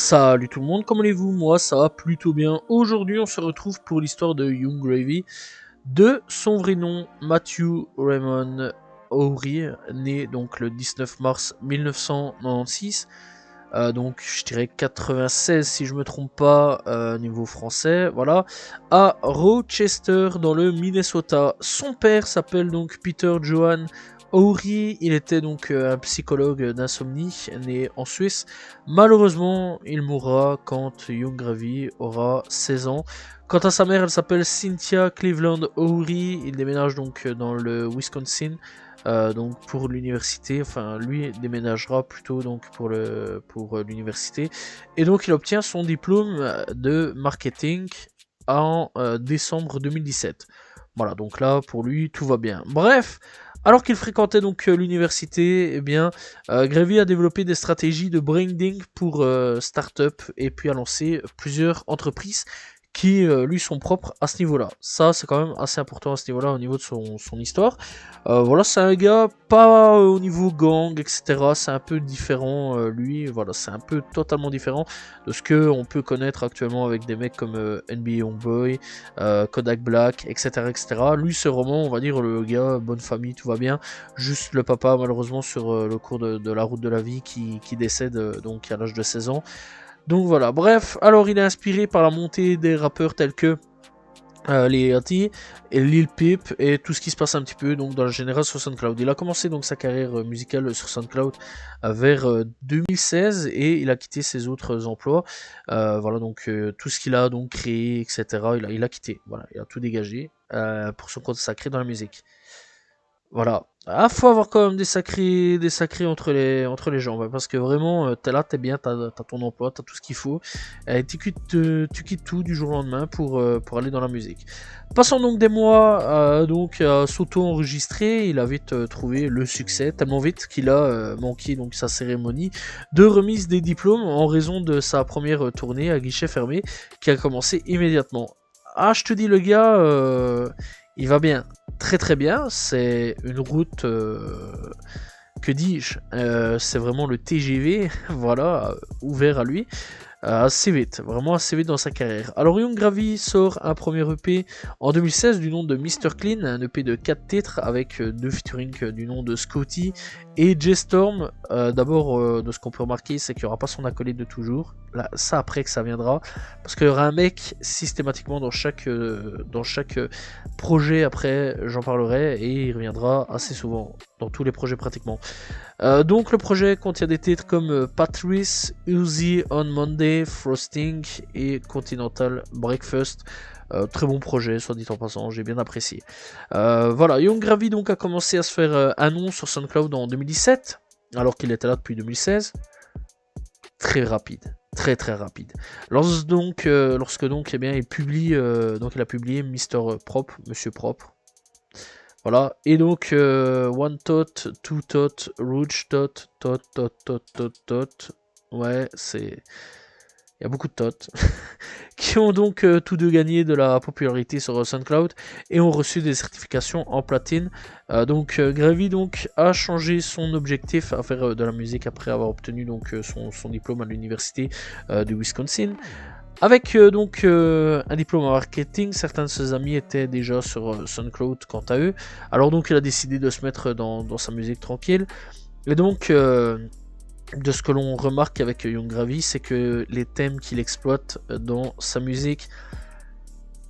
Salut tout le monde, comment allez-vous? Moi ça va plutôt bien. Aujourd'hui on se retrouve pour l'histoire de Yung Gravy, de son vrai nom Matthew Raymond O'Ree, né donc le 19 mars 1996, donc je dirais 96 si je me trompe pas niveau français, voilà, à Rochester dans le Minnesota. Son père s'appelle donc Peter Johan O'Ree, il était donc un psychologue d'insomnie né en Suisse. Malheureusement, il mourra quand Yung Gravy aura 16 ans. Quant à sa mère, elle s'appelle Cynthia Cleveland O'Ree. Il déménage donc dans le Wisconsin, donc pour l'université. Enfin, lui déménagera plutôt donc pour l'université. Et donc, il obtient son diplôme de marketing en décembre 2017. Voilà, donc là, pour lui, tout va bien. Bref, alors qu'il fréquentait donc l'université, eh bien, Gravy a développé des stratégies de branding pour start-up et puis a lancé plusieurs entreprises qui lui sont propres à ce niveau-là. Ça, c'est quand même assez important à ce niveau-là, au niveau de son histoire. Voilà, c'est un gars pas au niveau gang, etc. C'est un peu différent, lui. Voilà, c'est un peu totalement différent de ce que on peut connaître actuellement avec des mecs comme NBA Youngboy, Kodak Black, etc., etc. Lui, c'est vraiment, on va dire, le gars, bonne famille, tout va bien. Juste le papa, malheureusement, sur le cours de la route de la vie, qui décède donc à l'âge de 16 ans. Donc voilà, bref, alors il est inspiré par la montée des rappeurs tels que les Yachty et Lil Peep et tout ce qui se passe un petit peu donc dans la génération sur SoundCloud. Il a commencé donc sa carrière musicale sur SoundCloud vers 2016 et il a quitté ses autres emplois. Voilà, donc tout ce qu'il a donc créé, etc. Il a quitté, voilà, il a tout dégagé pour se consacrer dans la musique. Voilà. Ah, faut avoir quand même des sacrés entre les jambes, parce que vraiment, t'es là, t'es bien, t'as ton emploi, t'as tout ce qu'il faut, et tu quittes tout du jour au lendemain pour aller dans la musique. Passons donc des mois donc à s'auto-enregistrer, il a vite trouvé le succès, tellement vite qu'il a manqué donc sa cérémonie de remise des diplômes en raison de sa première tournée à guichet fermé qui a commencé immédiatement. Ah, je te dis, le gars, il va bien. Très très bien, c'est une route, que dis-je, c'est vraiment le TGV, voilà, ouvert à lui, assez vite, vraiment assez vite dans sa carrière. Alors Yung Gravy sort un premier EP en 2016 du nom de Mr. Clean, un EP de 4 titres avec 2 featuring du nom de Scotty et J-Storm. D'abord, de ce qu'on peut remarquer, c'est qu'il n'y aura pas son acolyte de toujours. Là, ça après que ça viendra, parce qu'il y aura un mec systématiquement dans chaque projet, après j'en parlerai, et il reviendra assez souvent dans tous les projets pratiquement. Donc le projet contient des titres comme Patrice, Uzi on Monday, Frosting et Continental Breakfast. Très bon projet, soit dit en passant, j'ai bien apprécié. Voilà, Yung Gravy donc a commencé à se faire un nom sur SoundCloud en 2017, alors qu'il était là depuis 2016. Très rapide, très très rapide. Lorsque donc eh bien il publie, donc il a publié Mister Propre, Monsieur Propre. Voilà, et donc One Tot, Two Tot, Rouge Tot, Tot, Tot, Tot, Tot, Tot. Ouais, c'est. Il y a beaucoup de tots qui ont donc tous deux gagné de la popularité sur SoundCloud et ont reçu des certifications en platine. Donc Gravy donc a changé son objectif à faire de la musique après avoir obtenu donc son diplôme à l'université de Wisconsin. Avec donc un diplôme en marketing, certains de ses amis étaient déjà sur SoundCloud quant à eux. Alors donc il a décidé de se mettre dans sa musique tranquille. Et donc de ce que l'on remarque avec Yung Gravy, c'est que les thèmes qu'il exploite dans sa musique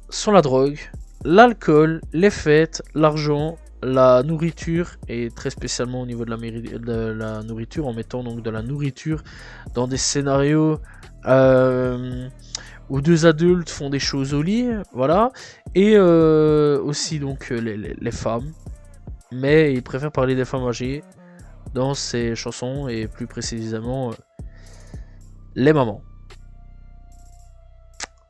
sont la drogue, l'alcool, les fêtes, l'argent, la nourriture, et très spécialement au niveau de la nourriture, en mettant donc de la nourriture dans des scénarios où deux adultes font des choses au lit, voilà, et aussi donc les femmes, mais il préfère parler des femmes âgées dans ses chansons, et plus précisément les mamans.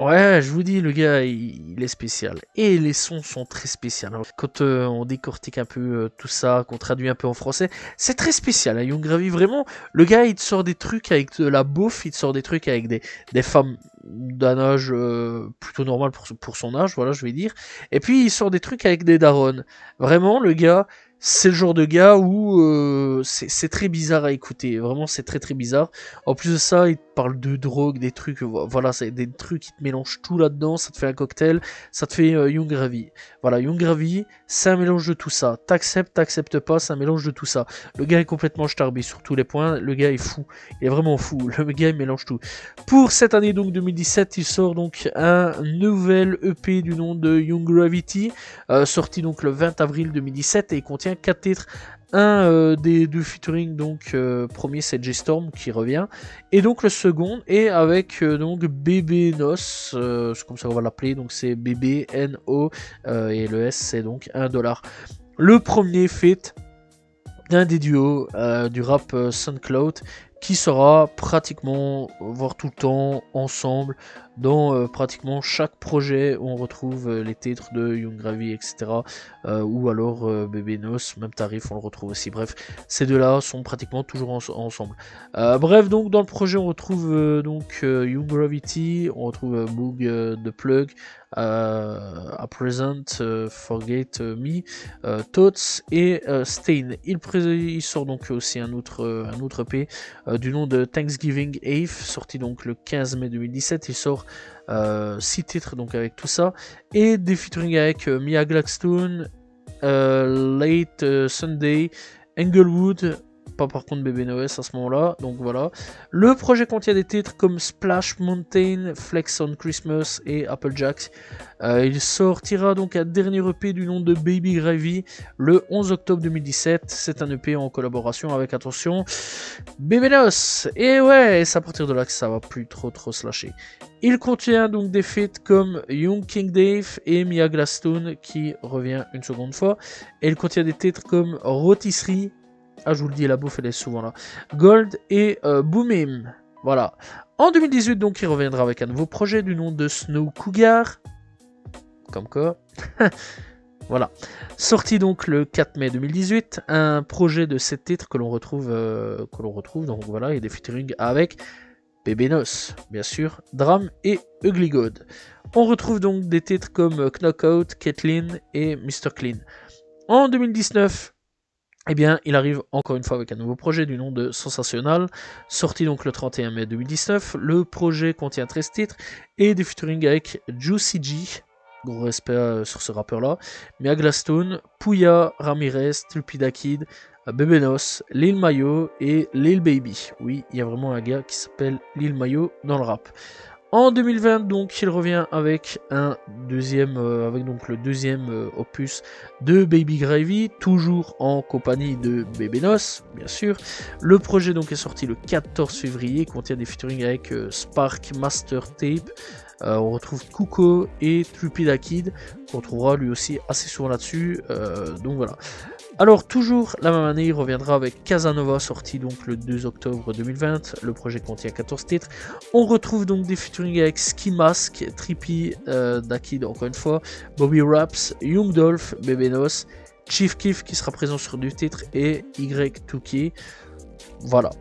Ouais, je vous dis, le gars, il est spécial. Et les sons sont très spéciaux. Alors, quand on décortique un peu tout ça, qu'on traduit un peu en français, c'est très spécial. Hein. Yung Gravy, vraiment, le gars, il te sort des trucs avec de la bouffe, il te sort des trucs avec des femmes d'un âge plutôt normal pour son âge, voilà, je vais dire. Et puis, il sort des trucs avec des darons. Vraiment, le gars, c'est le genre de gars où c'est très bizarre à écouter. Vraiment, c'est très très bizarre. En plus de ça, il te parle de drogue, des trucs. Voilà, c'est des trucs qui te mélangent tout là-dedans. Ça te fait un cocktail. Ça te fait Young Gravy. Voilà, Young Gravy, c'est un mélange de tout ça. T'acceptes pas, c'est un mélange de tout ça. Le gars est complètement starbé sur tous les points. Le gars est fou. Il est vraiment fou. Le gars, il mélange tout. Pour cette année, donc 2017, il sort donc un nouvel EP du nom de Young Gravity. Sorti donc le 20 avril 2017 et il contient 4 titres. Un des deux featuring, donc premier c'est J-Storm qui revient, et donc le second est avec donc Bébé Nos, c'est comme ça on va l'appeler, donc c'est Bébé N-O, et le S c'est donc $1. Le premier feat d'un des duos du rap SoundCloud qui sera pratiquement, voire tout le temps, ensemble dans pratiquement chaque projet où on retrouve les titres de Young Gravy, etc. Ou alors Bébé Nos, même tarif, on le retrouve aussi. Bref, ces deux-là sont pratiquement toujours ensemble. Bref, donc dans le projet, on retrouve donc Young Gravity, on retrouve Boog The Plug, à Present, Forget Me, Tots et Stain. Il sort donc aussi un autre EP du nom de Thanksgiving Eve, sorti donc le 15 mai 2017. Il sort 6 titres donc avec tout ça, et des featuring avec Mia Gladstone, Late Sunday, Englewood, pas par contre Bébé Noès à ce moment-là, donc voilà. Le projet contient des titres comme Splash Mountain, Flex on Christmas et Applejack. Il sortira donc un dernier EP du nom de Baby Gravy le 11 octobre 2017. C'est un EP en collaboration avec, attention, Bébé Noès. Et ouais, c'est à partir de là que ça va plus trop se lâcher. Il contient donc des feats comme Young King Dave et Mia Gladstone qui revient une seconde fois. Et il contient des titres comme Rotisserie. Ah, je vous le dis, la bouffe elle est souvent là. Gold et Boomim. Voilà. En 2018, donc, il reviendra avec un nouveau projet du nom de Snow Cougar. Comme quoi. Voilà. Sorti donc le 4 mai 2018. Un projet de 7 titres que l'on retrouve. Donc voilà, et des featuring avec Bébé Nos, bien sûr, Dram et Ugly God. On retrouve donc des titres comme Knockout, Kathleen et Mr. Clean. En 2019. Eh bien, il arrive encore une fois avec un nouveau projet du nom de Sensational, sorti donc le 31 mai 2019. Le projet contient 13 titres et des featuring avec Juicy G, gros respect sur ce rappeur-là, Mia Gladstone, Pouya, Ramirez, Stupida Kid, Bébé Nos, Lil Mayo et Lil Baby. Oui, il y a vraiment un gars qui s'appelle Lil Mayo dans le rap. En 2020, donc, il revient avec avec donc le deuxième opus de Baby Gravy, toujours en compagnie de Bébé Nos, bien sûr. Le projet donc est sorti le 14 février, contient des featuring avec Spark Master Tape. On retrouve Kuko et Trupida Kid, qu'on trouvera lui aussi assez souvent là-dessus. Donc voilà. Alors, toujours la même année, il reviendra avec Casanova, sorti donc le 2 octobre 2020. Le projet contient 14 titres. On retrouve donc des featuring avec Ski Mask, Trippy, Dakid, encore une fois, Bobby Raps, Young Dolph, Bébé Nos, Chief Keef qui sera présent sur 2 titres et Y2K. Voilà.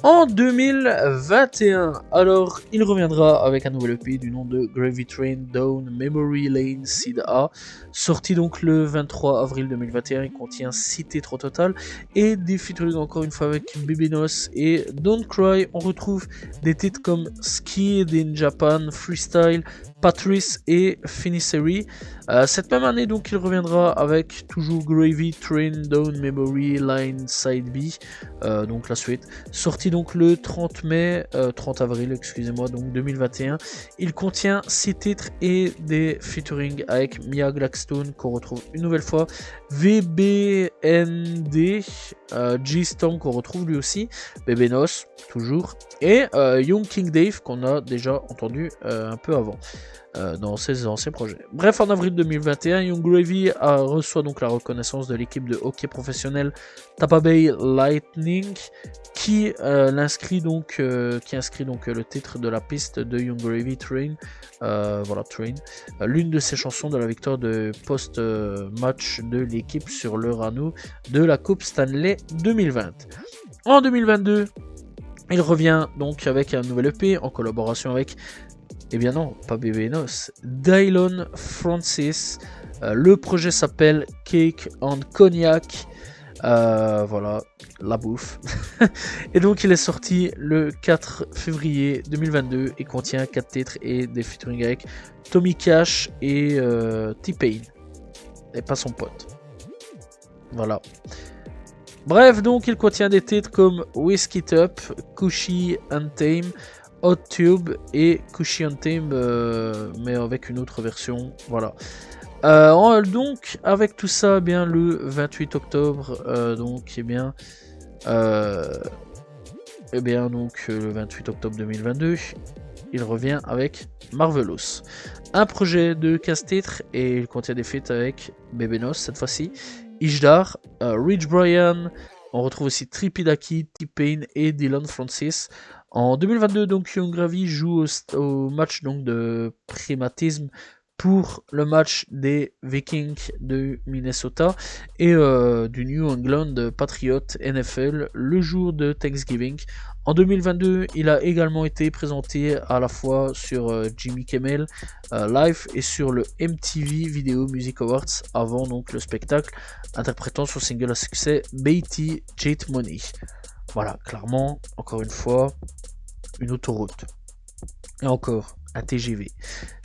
En 2021, alors il reviendra avec un nouvel EP du nom de Gravy Train Down Memory Lane Side A, sorti donc le 23 avril 2021. Il contient 6 titres au total et des featuring encore une fois avec Bébé Nos et Don't Cry. On retrouve des titres comme Skied in Japan, Freestyle, Patrice et Finissery. Cette même année, donc, il reviendra avec toujours Gravy Train Down Memory Line Side B, donc la suite, sorti donc le 30 avril, excusez-moi, donc 2021. Il contient 6 titres et des featuring avec Mia Gladstone qu'on retrouve une nouvelle fois, VBND, G-Storm qu'on retrouve lui aussi, Bébé Nos toujours, et Young King Dave qu'on a déjà entendu un peu avant. Dans ses anciens projets. Bref, en avril 2021, Young Gravy reçoit donc la reconnaissance de l'équipe de hockey professionnel Tampa Bay Lightning qui inscrit donc le titre de la piste de Young Gravy Train, voilà Train, l'une de ses chansons de la victoire de post-match de l'équipe sur le Rano de la Coupe Stanley 2020. En 2022, il revient donc avec un nouvel EP en collaboration avec, eh bien non, pas Bébé Nos, Dylon Francis, Le projet s'appelle Cake and Cognac. Voilà, la bouffe. Et donc il est sorti le 4 février 2022 et contient 4 titres et des featuring avec Tommy Cash et T-Pain. Et pas son pote. Voilà. Bref, donc il contient des titres comme Whisk It Up, Cushy Untame, Hot Tube et Cushy Untame, mais avec une autre version. Voilà. Donc avec tout ça, eh bien le 28 octobre, donc eh bien donc le 28 octobre 2022, il revient avec Marvelous, un projet de 15 titres et il contient des feats avec Bebenos cette fois-ci, Ijdar, Rich Brian, on retrouve aussi Trippie Daki, T-Pain et Dylan Francis. En 2022, donc Young Gravy joue au match donc de primatisme pour le match des Vikings de Minnesota et du New England Patriots NFL le jour de Thanksgiving. En 2022, il a également été présenté à la fois sur Jimmy Kimmel Live et sur le MTV Video Music Awards avant donc le spectacle, interprétant son single à succès Beatty Jet Money. Voilà, clairement, encore une fois, une autoroute. Et encore, un TGV.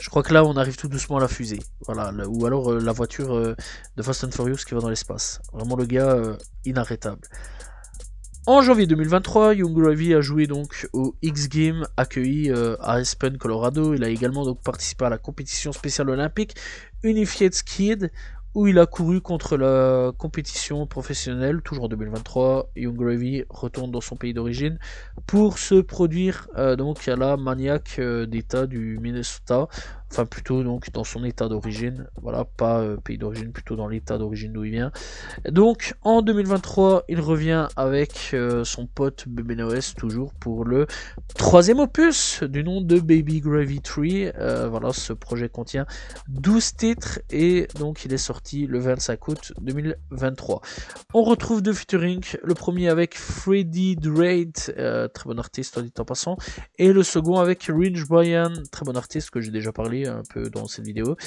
Je crois que là, on arrive tout doucement à la fusée. Voilà, ou alors la voiture de Fast and Furious qui va dans l'espace. Vraiment le gars inarrêtable. En janvier 2023, Young Gravy a joué donc au X Games accueilli à Aspen, Colorado. Il a également donc participé à la compétition spéciale olympique Unified Skid, où il a couru contre la compétition professionnelle. Toujours en 2023, Young Gravy retourne dans son pays d'origine pour se produire donc à la Maniac d'État du Minnesota, enfin plutôt donc dans son état d'origine, voilà, pas pays d'origine, plutôt dans l'état d'origine d'où il vient. Donc en 2023, il revient avec son pote Bebenos, toujours pour le 3e opus du nom de Baby Gravy 3. Voilà, ce projet contient 12 titres et donc il est sorti le 25 août 2023. On retrouve deux featuring, le premier avec Freddie Drake, très bon artiste en dit en passant, et le second avec Rich Brian, très bon artiste que j'ai déjà parlé un peu dans cette vidéo,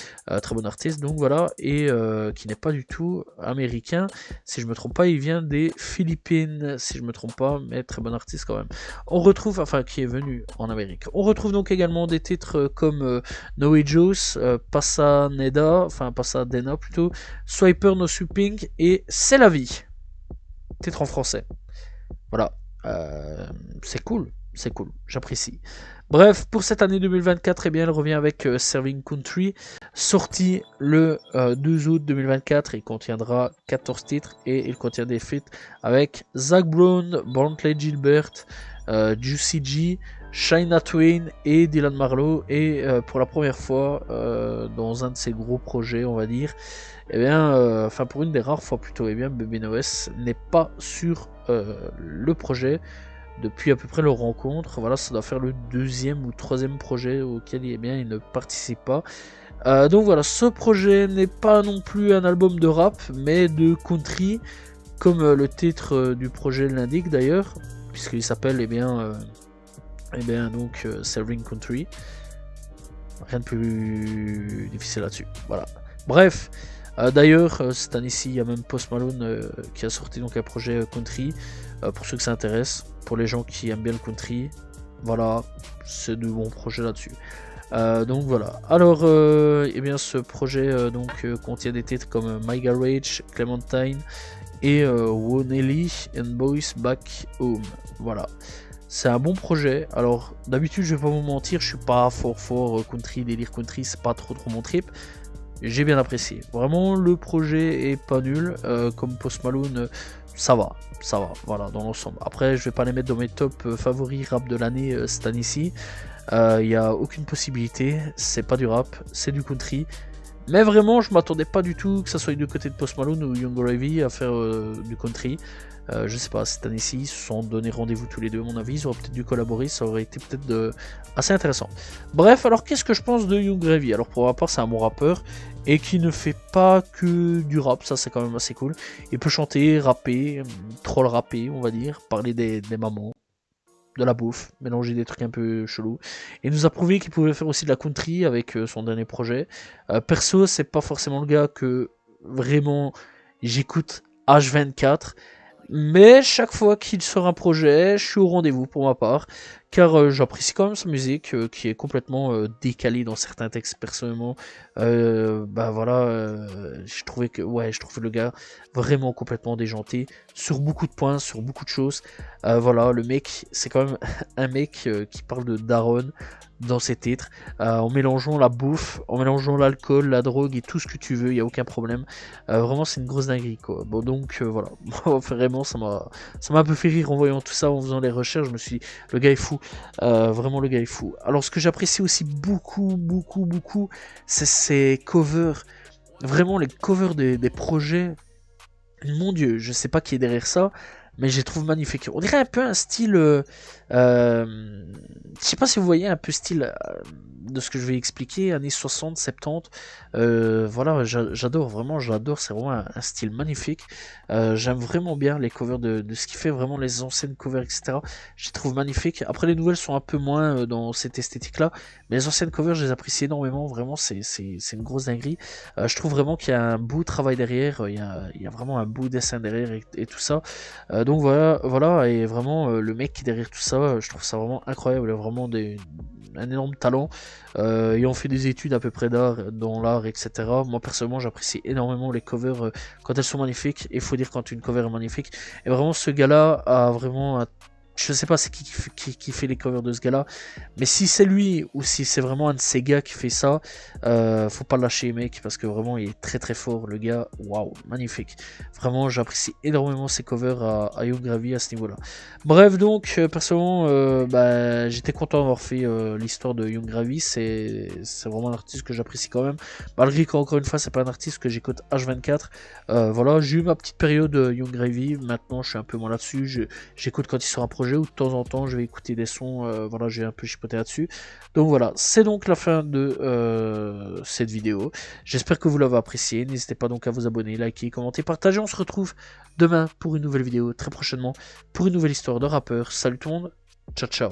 très bon artiste donc voilà, et qui n'est pas du tout américain, si je me trompe pas, il vient des Philippines, si je me trompe pas, mais très bon artiste quand même. On retrouve, enfin qui est venu en Amérique. On retrouve donc également des titres comme No Way Juice, Pasadena plutôt, Swiper No Sweeping et C'est la vie. Titre en français. Voilà. C'est cool, j'apprécie. Bref, pour cette année 2024, eh bien, elle revient avec Serving Country, sorti le 2 août 2024. Il contiendra 14 titres et il contient des feats avec Zac Brown, Brantley Gilbert, Juicy G, Shania Twain et Dylan Marlowe. Et pour la première fois dans un de ses gros projets, on va dire, eh bien, enfin pour une des rares fois plutôt, eh bien, Bebenos n'est pas sur le projet depuis à peu près leur rencontre. Voilà, ça doit faire le 2e ou 3e projet auquel eh bien, il ne participe pas. Donc voilà, ce projet n'est pas non plus un album de rap, mais de country, comme le titre du projet l'indique d'ailleurs, puisqu'il s'appelle donc Serving Country. Rien de plus difficile là-dessus. Voilà. Bref. D'ailleurs, cette année-ci, il y a même Post Malone qui a sorti donc un projet country, pour ceux que ça intéresse, pour les gens qui aiment bien le country, voilà, c'est de bons projets là-dessus. Donc voilà. Alors, eh bien, ce projet contient des titres comme My Garage, Clementine et Wonelly and Boys Back Home. Voilà. C'est un bon projet. Alors, d'habitude, je vais pas vous mentir, je suis pas fort country, délire country, c'est pas trop mon trip. J'ai bien apprécié. Vraiment, le projet est pas nul. Comme Post Malone, ça va. Voilà, dans l'ensemble. Après, je vais pas les mettre dans mes top favoris rap de l'année cette année-ci. Il n'y a aucune possibilité. C'est pas du rap, c'est du country. Mais vraiment, je m'attendais pas du tout que ça soit du côté de Post Malone ou Young Gravy à faire du country. Je sais pas, cette année-ci, ils se sont donné rendez-vous tous les deux, à mon avis. Ils auraient peut-être dû collaborer, ça aurait été peut-être assez intéressant. Bref, alors qu'est-ce que je pense de Young Gravy? Alors, pour ma part, c'est un bon rappeur et qui ne fait pas que du rap, ça c'est quand même assez cool. Il peut chanter, rapper, troll rapper, on va dire, parler des mamans. de la bouffe, mélanger des trucs un peu chelous. Il nous a prouvé qu'il pouvait faire aussi de la country avec son dernier projet. Perso, c'est pas forcément le gars que vraiment j'écoute H24. Mais chaque fois qu'il sort un projet, je suis au rendez-vous pour ma part, car j'apprécie quand même sa musique, qui est complètement décalée dans certains textes personnellement. Bah voilà, je trouvais que ouais, je trouve le gars vraiment complètement déjanté sur beaucoup de points, sur beaucoup de choses. Voilà, le mec, c'est quand même un mec qui parle de daron dans ses titres, en mélangeant la bouffe, en mélangeant l'alcool, la drogue et tout ce que tu veux, il y a aucun problème. Vraiment, c'est une grosse dinguerie quoi. Bon donc voilà, vraiment ça m'a un peu fait rire en voyant tout ça, en faisant les recherches. Je me suis dit, le gars est fou, vraiment le gars est fou. Alors ce que j'apprécie aussi beaucoup, c'est ses covers, vraiment les covers des projets. Mon dieu, je sais pas qui est derrière ça, mais je les trouve magnifiques. On dirait un peu un style. Je sais pas si vous voyez un peu style de ce que je vais expliquer, années 60, 70. Voilà, j'adore, vraiment, j'adore. C'est vraiment un style magnifique. J'aime vraiment bien les covers de ce qu'il fait, vraiment les anciennes covers, etc. Je les trouve magnifiques. Après, les nouvelles sont un peu moins dans cette esthétique-là, mais les anciennes covers, je les apprécie énormément. Vraiment, c'est une grosse dinguerie. Je trouve vraiment qu'il y a un beau travail derrière, il y a vraiment un beau dessin derrière et tout ça. Donc voilà, et vraiment le mec qui est derrière tout ça, je trouve ça vraiment incroyable, vraiment un énorme talent. Ayant fait des études à peu près d'art, dans l'art, etc. Moi personnellement, j'apprécie énormément les covers quand elles sont magnifiques. Et il faut dire quand une cover est magnifique. Et vraiment, ce gars-là a vraiment un... Je sais pas c'est qui fait les covers de ce gars-là, mais si c'est lui ou si c'est vraiment un de ces gars qui fait ça, faut pas le lâcher, mec, parce que vraiment il est très fort, le gars. Waouh, magnifique. Vraiment, j'apprécie énormément ses covers à Young Gravy à ce niveau-là. Bref, donc, personnellement, bah, j'étais content d'avoir fait l'histoire de Young Gravy. C'est vraiment un artiste que j'apprécie quand même, malgré qu'encore une fois, c'est pas un artiste que j'écoute H24. Voilà, j'ai eu ma petite période Young Gravy. Maintenant, je suis un peu moins là-dessus. J'écoute quand il sort un projet, ou de temps en temps je vais écouter des sons, voilà, j'ai un peu chipoté là-dessus. Donc voilà, c'est donc la fin de cette vidéo. J'espère que vous l'avez apprécié. N'hésitez pas donc à vous abonner, liker, commenter, partager. On se retrouve demain pour une nouvelle vidéo, très prochainement, pour une nouvelle histoire de rappeur. Salut tout le monde, ciao ciao.